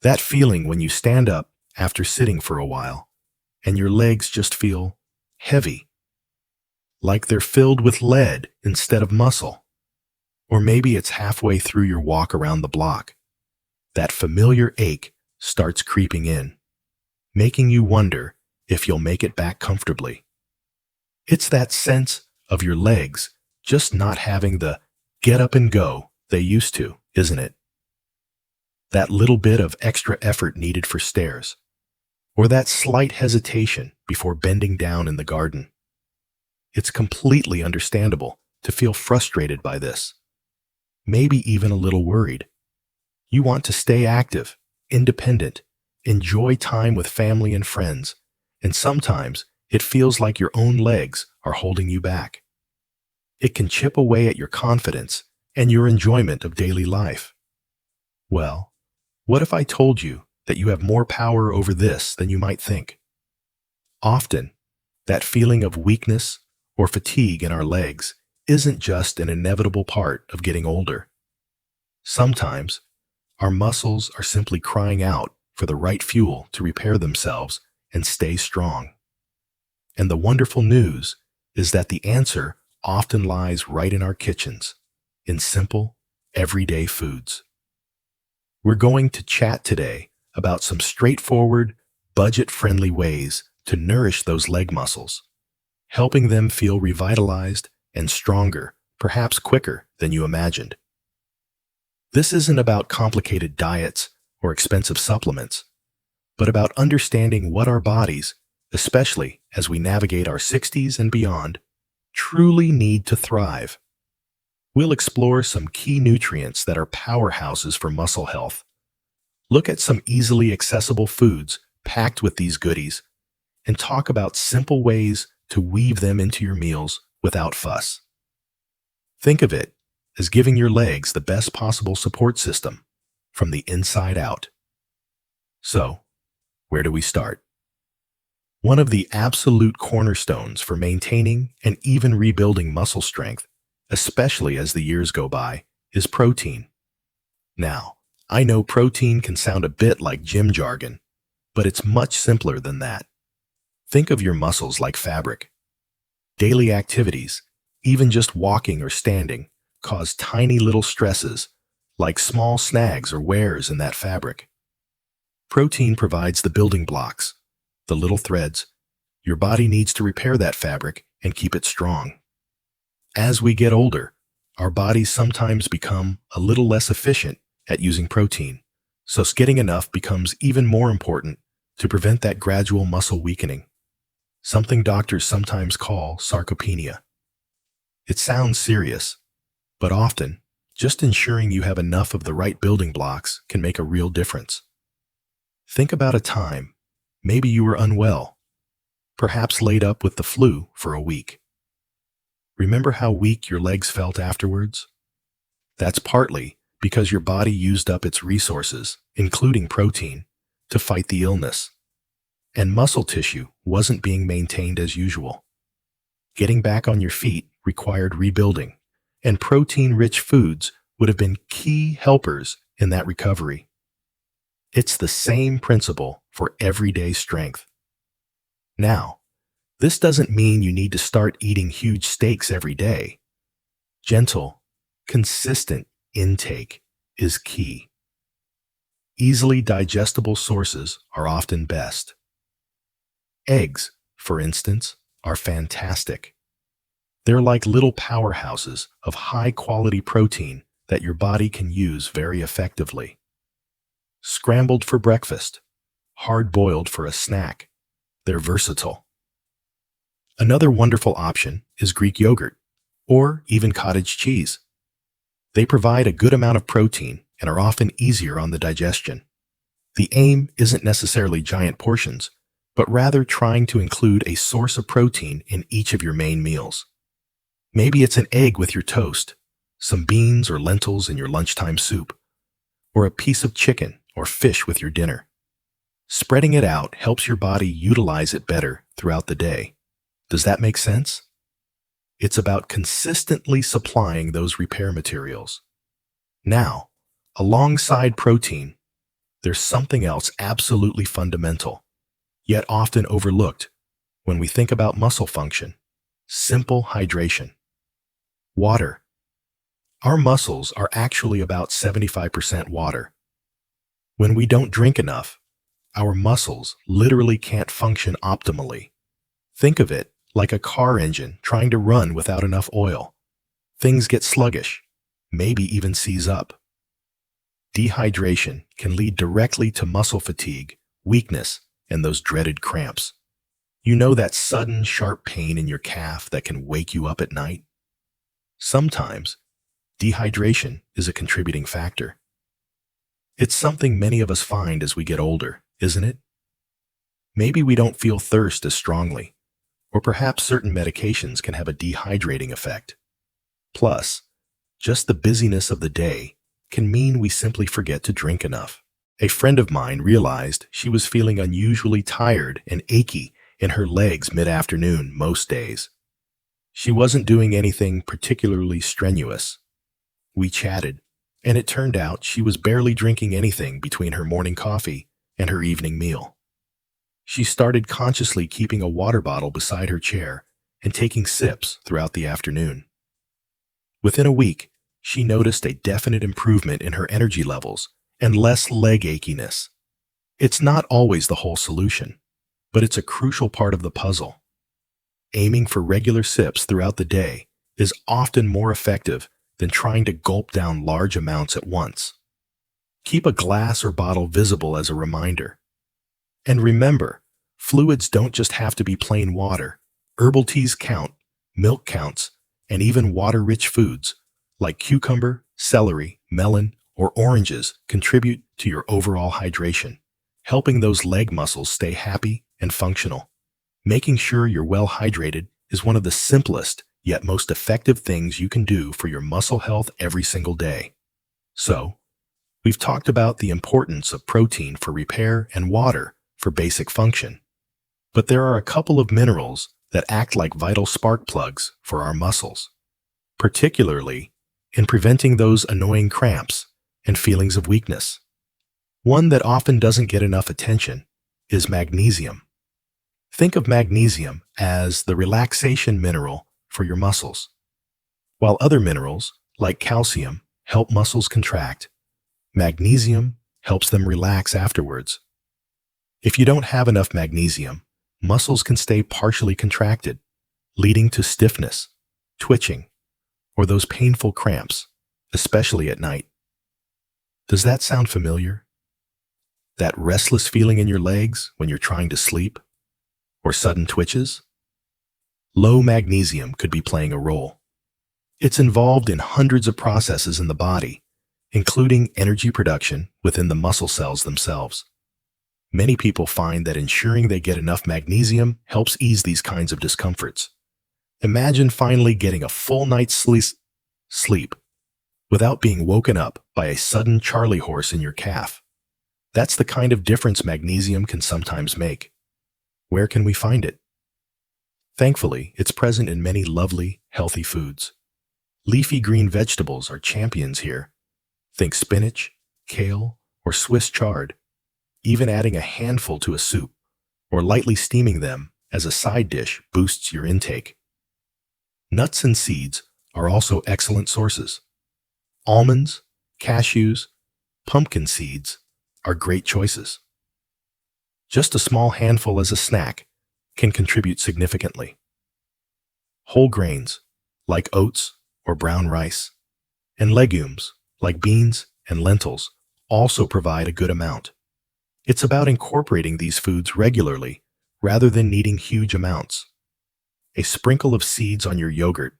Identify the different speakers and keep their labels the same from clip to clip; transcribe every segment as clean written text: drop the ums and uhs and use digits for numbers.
Speaker 1: That feeling when you stand up after sitting for a while and your legs just feel heavy, like they're filled with lead instead of muscle. Or maybe it's halfway through your walk around the block. That familiar ache starts creeping in, making you wonder if you'll make it back comfortably. It's that sense of your legs just not having the get up and go they used to, isn't it? That little bit of extra effort needed for stairs, or that slight hesitation before bending down in the garden. It's completely understandable to feel frustrated by this, maybe even a little worried. You want to stay active, independent, enjoy time with family and friends, and sometimes it feels like your own legs are holding you back. It can chip away at your confidence and your enjoyment of daily life. Well, what if I told you that you have more power over this than you might think? Often, that feeling of weakness or fatigue in our legs isn't just an inevitable part of getting older. Sometimes, our muscles are simply crying out for the right fuel to repair themselves and stay strong. And the wonderful news is that the answer often lies right in our kitchens, in simple, everyday foods. We're going to chat today about some straightforward, budget-friendly ways to nourish those leg muscles, helping them feel revitalized and stronger, perhaps quicker than you imagined. This isn't about complicated diets or expensive supplements, but about understanding what our bodies, especially as we navigate our 60s and beyond, truly need to thrive. We'll explore some key nutrients that are powerhouses for muscle health, look at some easily accessible foods packed with these goodies, and talk about simple ways to weave them into your meals without fuss. Think of it as giving your legs the best possible support system from the inside out. So, where do we start? One of the absolute cornerstones for maintaining and even rebuilding muscle strength, especially as the years go by, is protein. Now, I know protein can sound a bit like gym jargon, but it's much simpler than that. Think of your muscles like fabric. Daily activities, even just walking or standing, cause tiny little stresses, like small snags or wears in that fabric. Protein provides the building blocks, the little threads. Your body needs to repair that fabric and keep it strong. As we get older, our bodies sometimes become a little less efficient at using protein, so getting enough becomes even more important to prevent that gradual muscle weakening, something doctors sometimes call sarcopenia. It sounds serious, but often, just ensuring you have enough of the right building blocks can make a real difference. Think about a time, maybe you were unwell, perhaps laid up with the flu for a week. Remember how weak your legs felt afterwards? That's partly because your body used up its resources, including protein, to fight the illness, and muscle tissue wasn't being maintained as usual. Getting back on your feet required rebuilding, and protein-rich foods would have been key helpers in that recovery. It's the same principle for everyday strength. Now, this doesn't mean you need to start eating huge steaks every day. Gentle, consistent intake is key. Easily digestible sources are often best. Eggs, for instance, are fantastic. They're like little powerhouses of high-quality protein that your body can use very effectively. Scrambled for breakfast, hard-boiled for a snack, they're versatile. Another wonderful option is Greek yogurt, or even cottage cheese. They provide a good amount of protein and are often easier on the digestion. The aim isn't necessarily giant portions, but rather trying to include a source of protein in each of your main meals. Maybe it's an egg with your toast, some beans or lentils in your lunchtime soup, or a piece of chicken or fish with your dinner. Spreading it out helps your body utilize it better throughout the day. Does that make sense? It's about consistently supplying those repair materials. Now, alongside protein, there's something else absolutely fundamental, yet often overlooked when we think about muscle function: simple hydration. Water. Our muscles are actually about 75% water. When we don't drink enough, our muscles literally can't function optimally. Think of it like a car engine trying to run without enough oil. Things get sluggish, maybe even seize up. Dehydration can lead directly to muscle fatigue, weakness, and those dreaded cramps. You know, that sudden, sharp pain in your calf that can wake you up at night? Sometimes, dehydration is a contributing factor. It's something many of us find as we get older, isn't it? Maybe we don't feel thirst as strongly, or perhaps certain medications can have a dehydrating effect. Plus, just the busyness of the day can mean we simply forget to drink enough. A friend of mine realized she was feeling unusually tired and achy in her legs mid-afternoon most days. She wasn't doing anything particularly strenuous. We chatted, and it turned out she was barely drinking anything between her morning coffee and her evening meal. She started consciously keeping a water bottle beside her chair and taking sips throughout the afternoon. Within a week, she noticed a definite improvement in her energy levels and less leg achiness. It's not always the whole solution, but it's a crucial part of the puzzle. Aiming for regular sips throughout the day is often more effective than trying to gulp down large amounts at once. Keep a glass or bottle visible as a reminder. And remember, fluids don't just have to be plain water. Herbal teas count, milk counts, and even water-rich foods like cucumber, celery, melon, or oranges contribute to your overall hydration, helping those leg muscles stay happy and functional. Making sure you're well hydrated is one of the simplest yet most effective things you can do for your muscle health every single day. So, we've talked about the importance of protein for repair and water for basic function. But there are a couple of minerals that act like vital spark plugs for our muscles, particularly in preventing those annoying cramps and feelings of weakness. One that often doesn't get enough attention is magnesium. Think of magnesium as the relaxation mineral for your muscles. While other minerals, like calcium, help muscles contract, magnesium helps them relax afterwards. If you don't have enough magnesium, muscles can stay partially contracted, leading to stiffness, twitching, or those painful cramps, especially at night. Does that sound familiar? That restless feeling in your legs when you're trying to sleep? Or sudden twitches? Low magnesium could be playing a role. It's involved in hundreds of processes in the body, including energy production within the muscle cells themselves. Many people find that ensuring they get enough magnesium helps ease these kinds of discomforts. Imagine finally getting a full night's sleep without being woken up by a sudden Charlie horse in your calf. That's the kind of difference magnesium can sometimes make. Where can we find it? Thankfully, it's present in many lovely, healthy foods. Leafy green vegetables are champions here. Think spinach, kale, or Swiss chard. Even adding a handful to a soup or lightly steaming them as a side dish boosts your intake. Nuts and seeds are also excellent sources. Almonds, cashews, pumpkin seeds are great choices. Just a small handful as a snack can contribute significantly. Whole grains, like oats or brown rice, and legumes, like beans and lentils, also provide a good amount. It's about incorporating these foods regularly rather than needing huge amounts. A sprinkle of seeds on your yogurt,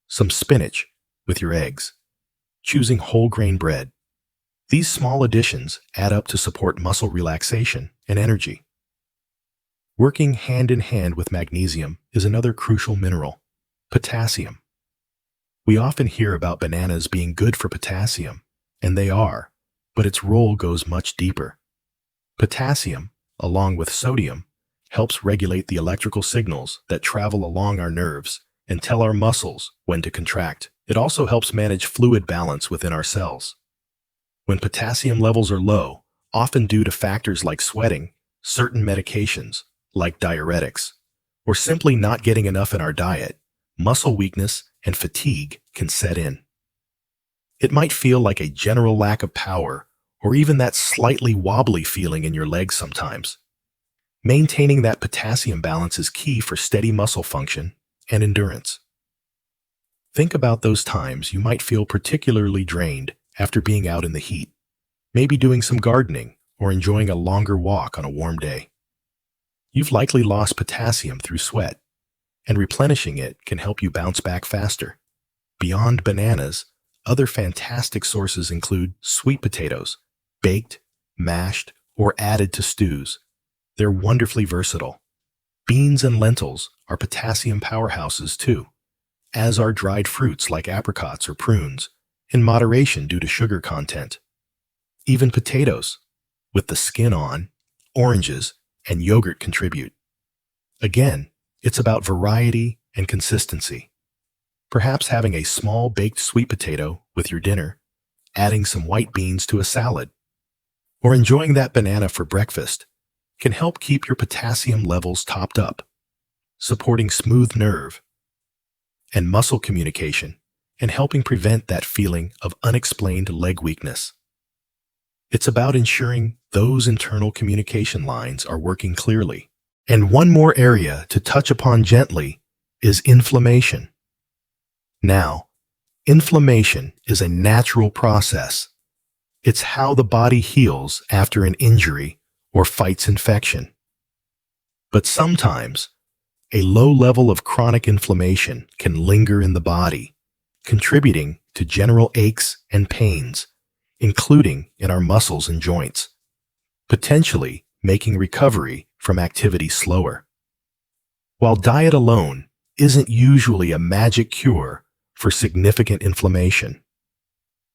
Speaker 1: some spinach with your eggs, choosing whole grain bread. These small additions add up to support muscle relaxation and energy. Working hand in hand with magnesium is another crucial mineral, potassium. We often hear about bananas being good for potassium, and they are, but its role goes much deeper. Potassium, along with sodium, helps regulate the electrical signals that travel along our nerves and tell our muscles when to contract. It also helps manage fluid balance within our cells. When potassium levels are low, often due to factors like sweating, certain medications, like diuretics, or simply not getting enough in our diet, muscle weakness and fatigue can set in. It might feel like a general lack of power or even that slightly wobbly feeling in your legs sometimes. Maintaining that potassium balance is key for steady muscle function and endurance. Think about those times you might feel particularly drained after being out in the heat, maybe doing some gardening or enjoying a longer walk on a warm day. You've likely lost potassium through sweat, and replenishing it can help you bounce back faster. Beyond bananas, other fantastic sources include sweet potatoes, baked, mashed, or added to stews. They're wonderfully versatile. Beans and lentils are potassium powerhouses too, as are dried fruits like apricots or prunes, in moderation due to sugar content. Even potatoes, with the skin on, oranges, and yogurt contribute. Again, it's about variety and consistency. Perhaps having a small baked sweet potato with your dinner, adding some white beans to a salad, or enjoying that banana for breakfast can help keep your potassium levels topped up, supporting smooth nerve and muscle communication and helping prevent that feeling of unexplained leg weakness. It's about ensuring those internal communication lines are working clearly. And one more area to touch upon gently is inflammation. Now, inflammation is a natural process. It's how the body heals after an injury or fights infection. But sometimes, a low level of chronic inflammation can linger in the body, contributing to general aches and pains, including in our muscles and joints, potentially making recovery from activity slower. While diet alone isn't usually a magic cure for significant inflammation,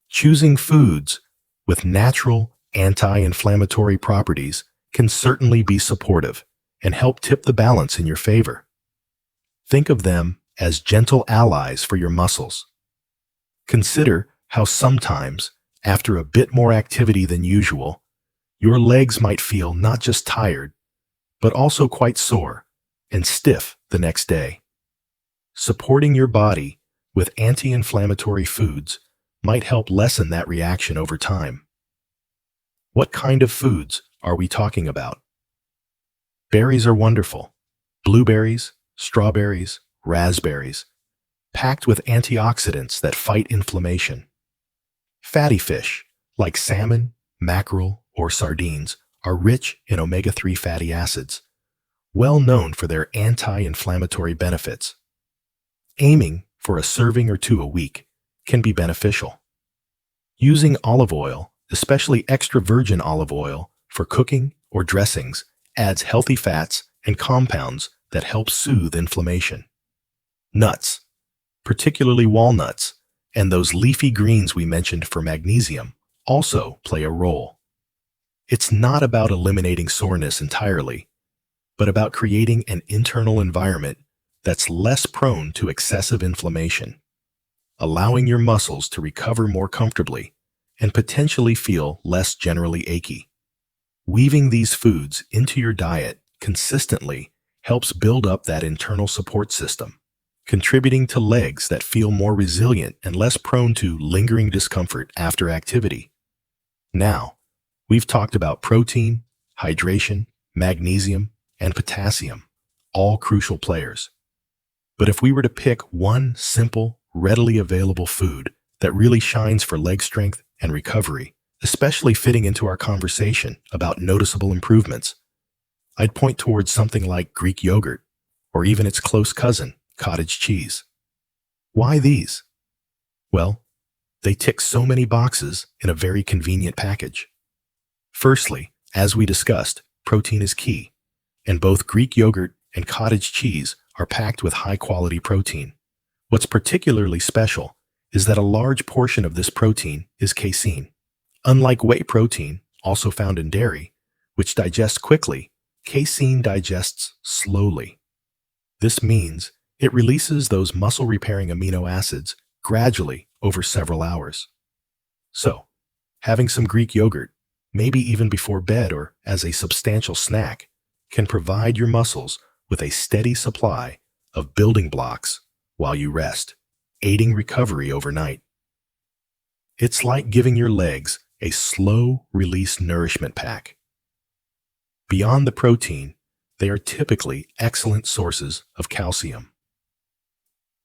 Speaker 1: choosing foods with natural anti-inflammatory properties can certainly be supportive and help tip the balance in your favor. Think of them as gentle allies for your muscles. Consider how sometimes, after a bit more activity than usual, your legs might feel not just tired, but also quite sore and stiff the next day. Supporting your body with anti-inflammatory foods might help lessen that reaction over time. What kind of foods are we talking about? Berries are wonderful. Blueberries, strawberries, raspberries, packed with antioxidants that fight inflammation. Fatty fish, like salmon, mackerel, or sardines, are rich in omega-3 fatty acids, well known for their anti-inflammatory benefits. Aiming for a serving or two a week can be beneficial. Using olive oil, especially extra virgin olive oil, for cooking or dressings adds healthy fats and compounds that help soothe inflammation. Nuts, particularly walnuts, and those leafy greens we mentioned for magnesium, also play a role. It's not about eliminating soreness entirely, but about creating an internal environment that's less prone to excessive inflammation, allowing your muscles to recover more comfortably and potentially feel less generally achy. Weaving these foods into your diet consistently helps build up that internal support system, contributing to legs that feel more resilient and less prone to lingering discomfort after activity. Now, we've talked about protein, hydration, magnesium, and potassium, all crucial players. But if we were to pick one simple, readily available food that really shines for leg strength and recovery, especially fitting into our conversation about noticeable improvements, I'd point towards something like Greek yogurt, or even its close cousin, cottage cheese. Why these? Well, they tick so many boxes in a very convenient package. Firstly, as we discussed, protein is key, and both Greek yogurt and cottage cheese are packed with high-quality protein. What's particularly special is that a large portion of this protein is casein. Unlike whey protein, also found in dairy, which digests quickly, casein digests slowly. This means it releases those muscle-repairing amino acids gradually over several hours. So, having some Greek yogurt maybe even before bed or as a substantial snack, can provide your muscles with a steady supply of building blocks while you rest, aiding recovery overnight. It's like giving your legs a slow-release nourishment pack. Beyond the protein, they are typically excellent sources of calcium.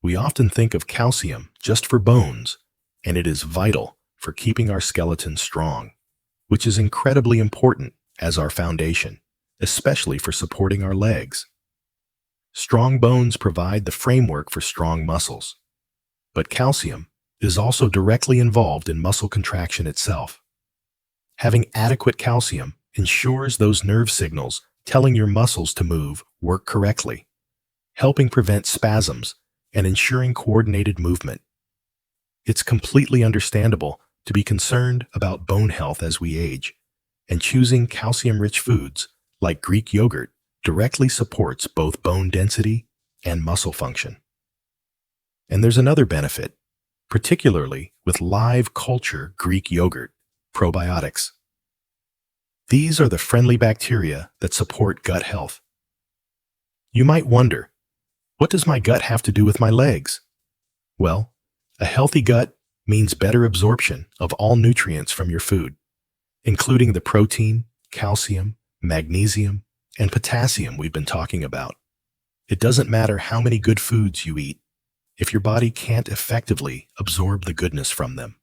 Speaker 1: We often think of calcium just for bones, and it is vital for keeping our skeleton strong, which is incredibly important as our foundation, especially for supporting our legs. Strong bones provide the framework for strong muscles, but calcium is also directly involved in muscle contraction itself. Having adequate calcium ensures those nerve signals telling your muscles to move work correctly, helping prevent spasms and ensuring coordinated movement. It's completely understandable to be concerned about bone health as we age, and choosing calcium-rich foods like Greek yogurt directly supports both bone density and muscle function. And there's another benefit, particularly with live culture Greek yogurt, probiotics. These are the friendly bacteria that support gut health. You might wonder, what does my gut have to do with my legs? Well, a healthy gut means better absorption of all nutrients from your food, including the protein, calcium, magnesium, and potassium we've been talking about. It doesn't matter how many good foods you eat if your body can't effectively absorb the goodness from them.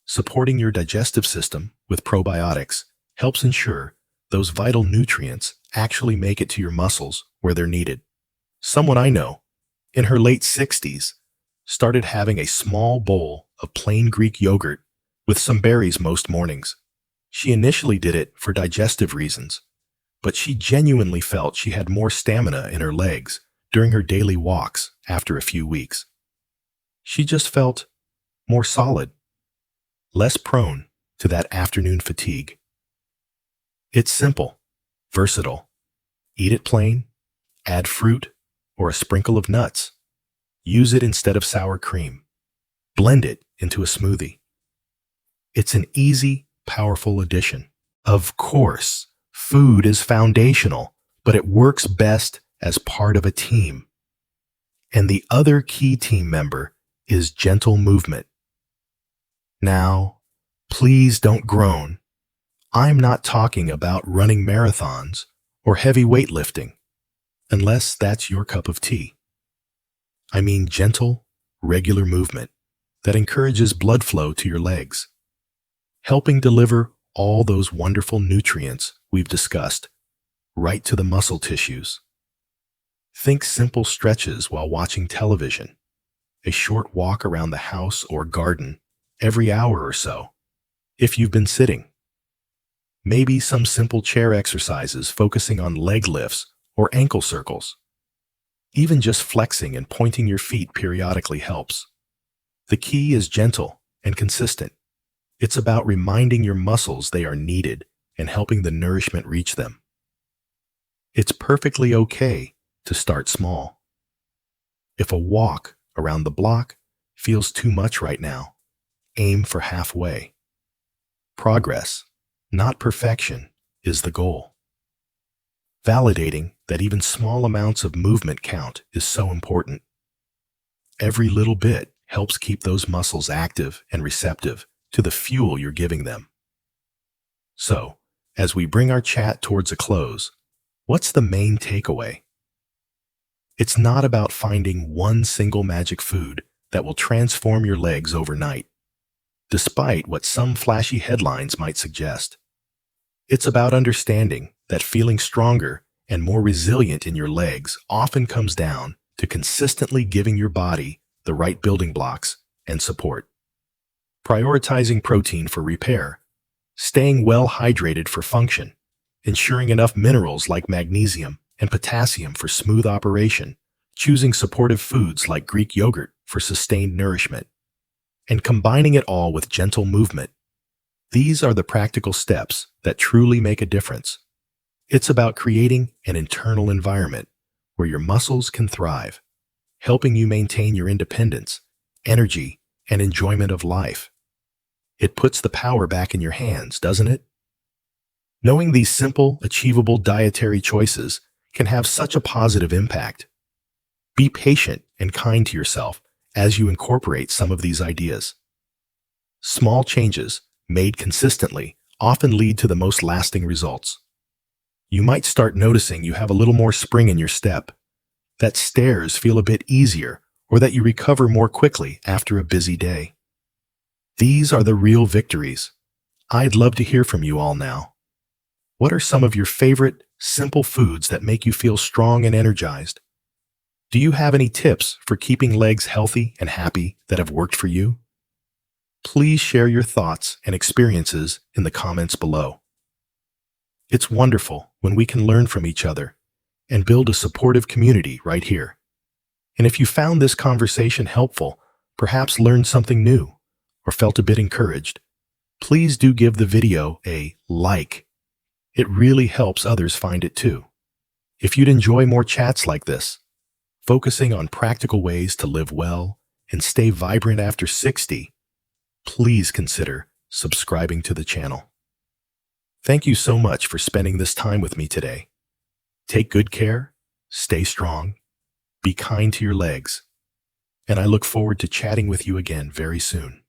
Speaker 1: Supporting your digestive system with probiotics helps ensure those vital nutrients actually make it to your muscles where they're needed. Someone I know, in her late 60s, started having a small bowl of plain Greek yogurt with some berries most mornings. She initially did it for digestive reasons, but she genuinely felt she had more stamina in her legs during her daily walks after a few weeks. She just felt more solid, less prone to that afternoon fatigue. It's simple, versatile. Eat it plain, add fruit, or a sprinkle of nuts. Use it instead of sour cream. Blend it into a smoothie. It's an easy, powerful addition. Of course, food is foundational, but it works best as part of a team. And the other key team member is gentle movement. Now, please don't groan. I'm not talking about running marathons or heavy weightlifting, unless that's your cup of tea. I mean gentle, regular movement that encourages blood flow to your legs, helping deliver all those wonderful nutrients we've discussed right to the muscle tissues. Think simple stretches while watching television, a short walk around the house or garden every hour or so, if you've been sitting. Maybe some simple chair exercises focusing on leg lifts or ankle circles. Even just flexing and pointing your feet periodically helps. The key is gentle and consistent. It's about reminding your muscles they are needed and helping the nourishment reach them. It's perfectly okay to start small. If a walk around the block feels too much right now, aim for halfway. Progress, not perfection, is the goal. Validating that even small amounts of movement count is so important. Every little bit helps keep those muscles active and receptive to the fuel you're giving them. So, as we bring our chat towards a close, what's the main takeaway? It's not about finding one single magic food that will transform your legs overnight, despite what some flashy headlines might suggest. It's about understanding that feeling stronger and more resilient in your legs often comes down to consistently giving your body the right building blocks and support. Prioritizing protein for repair, staying well hydrated for function, ensuring enough minerals like magnesium and potassium for smooth operation, choosing supportive foods like Greek yogurt for sustained nourishment, and combining it all with gentle movement. These are the practical steps that truly make a difference. It's about creating an internal environment where your muscles can thrive, helping you maintain your independence, energy, and enjoyment of life. It puts the power back in your hands, doesn't it? Knowing these simple, achievable dietary choices can have such a positive impact. Be patient and kind to yourself as you incorporate some of these ideas. Small changes, made consistently, often lead to the most lasting results. You might start noticing you have a little more spring in your step, that stairs feel a bit easier, or that you recover more quickly after a busy day. These are the real victories. I'd love to hear from you all now. What are some of your favorite, simple foods that make you feel strong and energized? Do you have any tips for keeping legs healthy and happy that have worked for you? Please share your thoughts and experiences in the comments below. It's wonderful when we can learn from each other and build a supportive community right here. And if you found this conversation helpful, perhaps learned something new, or felt a bit encouraged, please do give the video a like. It really helps others find it too. If you'd enjoy more chats like this, focusing on practical ways to live well and stay vibrant after 60, please consider subscribing to the channel. Thank you so much for spending this time with me today. Take good care, stay strong, be kind to your legs, and I look forward to chatting with you again very soon.